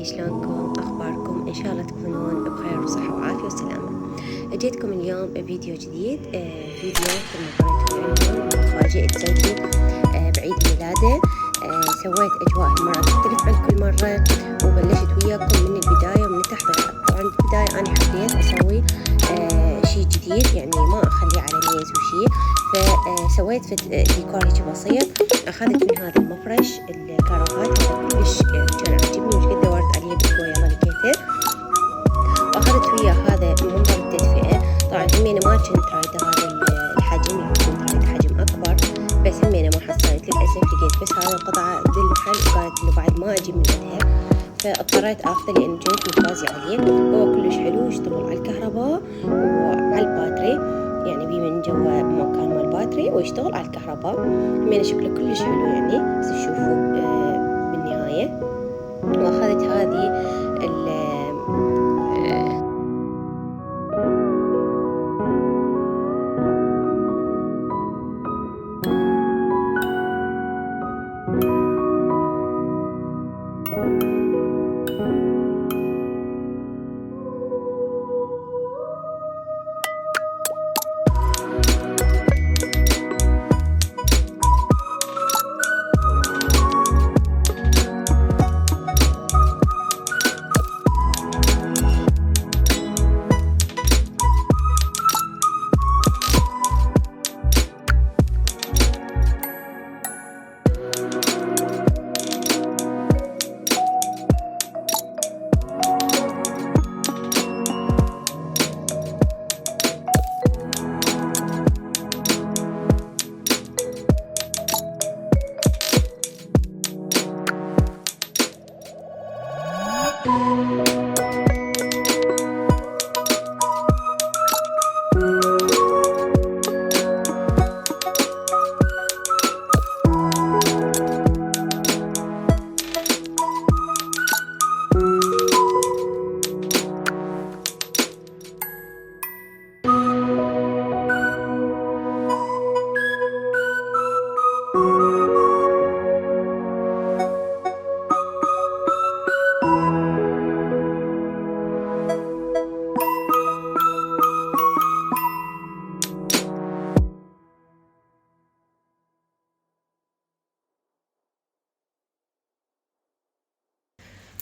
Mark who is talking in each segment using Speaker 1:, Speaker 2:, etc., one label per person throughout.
Speaker 1: حبايبي، شلونكم؟ أخباركم؟ إن شاء الله تكونون بخير وصحة وعافية وسلامة. أجيتكم اليوم فيديو جديد، فيديو مثل ما قريتوا عنه مفاجأة زوجي بعيد ميلاده. سويت أجواء المرة تختلف عن كل مرة، وبلشت وياكم من البداية ومن التحضيرات. طبعا البداية أنا حبيت أسوي شي جديد، يعني ما أخليه على ميز وشي، فسويت ديكور هيك بسيط. أخذت من هذا المفرش الكرافات، هذا كلش كان عاجبني وش قد دورت عليه بالكوية يلا لقيته، وأخذت وياه هذا منظر التدفئة. طبعا همينة ما كنت رايدة هذا الحجم، كنت رايدة حجم أكبر، بس همينة ما حصلت للأسف. لقيت بس هذا القطعة بالمحل، وقالت إنه بعد ما أجيب من عندها، فاضطريت آخذه لأن كنت متوازي عليه. هو كلش حلو، يشتغل على الكهرباء وعلى الباتري، يعني بيه من جوا مكان مال باتري ويشتغل على الكهرباء. همينة شكله كلش حلو يعني، بس تشوفوا بالنهاية. وأخذت هذه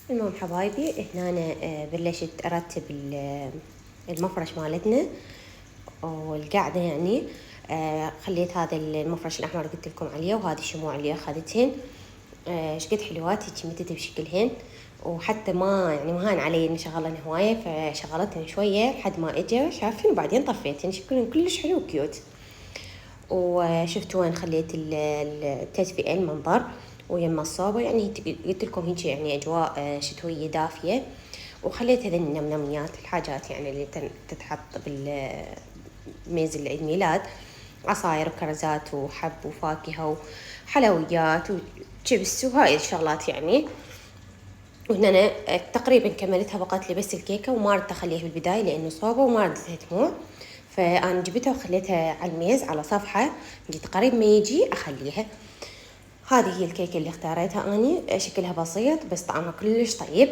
Speaker 1: المهم حبايبي، هنا أنا بلشت أرتب المفرش مالتنا والقاعدة يعني. خليت هذا المفرش الأحمر قلت لكم عليه، وهذه الشموع اللي أخذتهن شقد حلوات هيك متت بشكلهن، وحتى ما يعني ما هان علي إني شغلن هواية، فشغلتهن شوية لحد ما إجا شافن، وبعدين طفيتهن. شكلهن كلش حلو وكيوت. وشفتوا وين خليت التدفئة المنظر ويما الصوبة، يعني قلت لكم هيك يعني أجواء شتوية دافية. وخليت هذين النمنميات الحاجات يعني اللي تتحط بالميز العيد ميلاد، عصاير وكرزات وحب وفاكهة وحلويات وشيبس وهاي الشغلات يعني. وهنا أنا تقريبا كملتها، بقت لي بس الكيكة، وما ردت أخليها بالبداية لأنه صوبة وما ردتها تموع، فأنا جبتها وخليتها على الميز على صفحة، جيت قريب ما يجي أخليها. هذه هي الكيكة اللي اختاريتها أني، شكلها بسيط بس طعمها كلش طيب.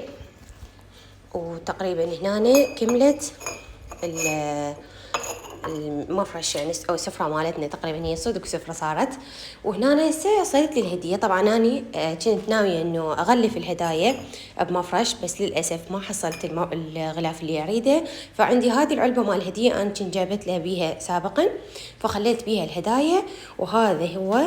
Speaker 1: وتقريبا هنا كملت المفرش يعني، او السفرة مالتنا تقريبا هي صدق سفرة صارت. وهنا هسه صيدت لي الهدية. طبعا اني كنت ناوية انه اغلف الهدايا بمفرش، بس للاسف ما حصلت الغلاف اللي اريده، فعندي هذه العلبة مال الهدية انا كنت جابت لها بيها سابقا، فخليت بيها الهدايا. وهذا هو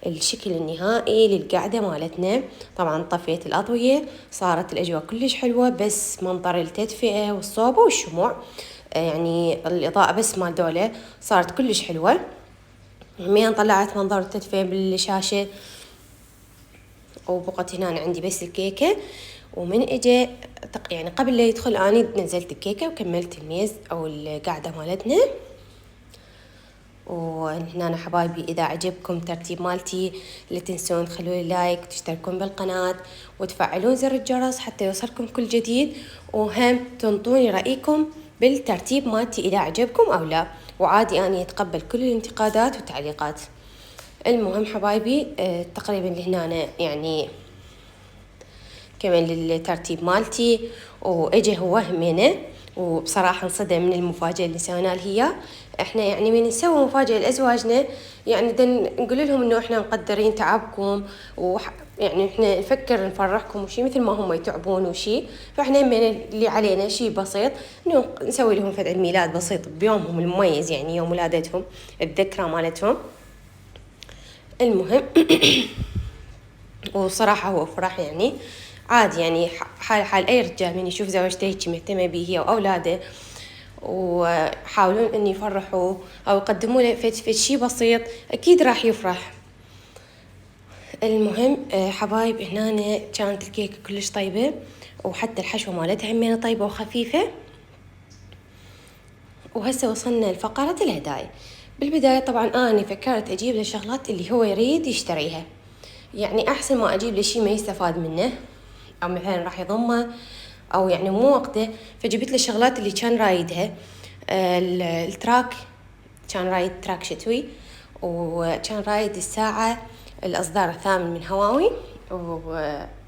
Speaker 1: الشكل النهائي للقعدة مالتنا. طبعا طفيت الأضوية، صارت الأجواء كلش حلوة، بس منظر التدفئة والصوبة والشموع يعني الإضاءة بس مال دولة صارت كلش حلوة. همين طلعت منظر التدفئة بالشاشة، وبقت هنا عندي بس الكيكة. ومن اجى يعني قبل لا يدخل اني نزلت الكيكة وكملت الميز او القعدة مالتنا. وهنا حبايبي اذا عجبكم ترتيب مالتي لا تنسون تخلوا لي لايك وتشتركون بالقناة وتفعلون زر الجرس حتى يوصلكم كل جديد، وهم تنطوني رأيكم بالترتيب مالتي اذا عجبكم او لا، وعادي اني اتقبل كل الانتقادات والتعليقات. المهم حبايبي تقريبا لهنا يعني كمان للترتيب مالتي، واجى هو همينه، وبصراحة انصدم من المفاجأة اللي سوينا له هي. احنا يعني من نسوي مفاجأة لأزواجنا يعني نقول لهم انه احنا مقدرين تعبكم، يعني احنا نفكر نفرحكم وشي مثل ما هم يتعبون وشي، فاحنا من اللي علينا شي بسيط انه نسوي لهم فد عيد ميلاد بسيط بيومهم المميز، يعني يوم ولادتهم، الذكرى مالتهم. المهم وصراحة هو فرح يعني عادي، يعني حال أي رجال من يشوف زوجته هيك مهتمة به هي وأولاده، وحاولون أن يفرحوا أو يقدموا له فد شي بسيط، أكيد راح يفرح. المهم حبايب، هنا كانت الكيكة كلش طيبة، وحتى الحشوة مالتها همينة طيبة وخفيفة. وهسه وصلنا لفقرة الهدايا. بالبداية طبعا أنا فكرت أجيب له شغلات اللي هو يريد يشتريها، يعني أحسن ما أجيب له شي ما يستفاد منه أو مثلا راح يضمه أو يعني مو وقته. فجبت له الشغلات اللي كان رايدها. التراك، كان رايد تراك شتوي، وكان رايد الساعة الإصدار الثامن من هواوي.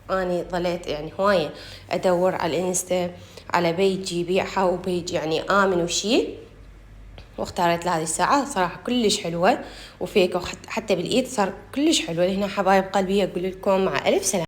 Speaker 1: وأني ظليت يعني هواية أدور على الإنستا على بيج يبيعها وبيج يعني آمن وشي، واختارت له هذه الساعة صراحة كلش حلوة وفيك، وحتى بالإيد صار كلش حلوة. هنا حبايب قلبي أقول لكم مع ألف سلامة.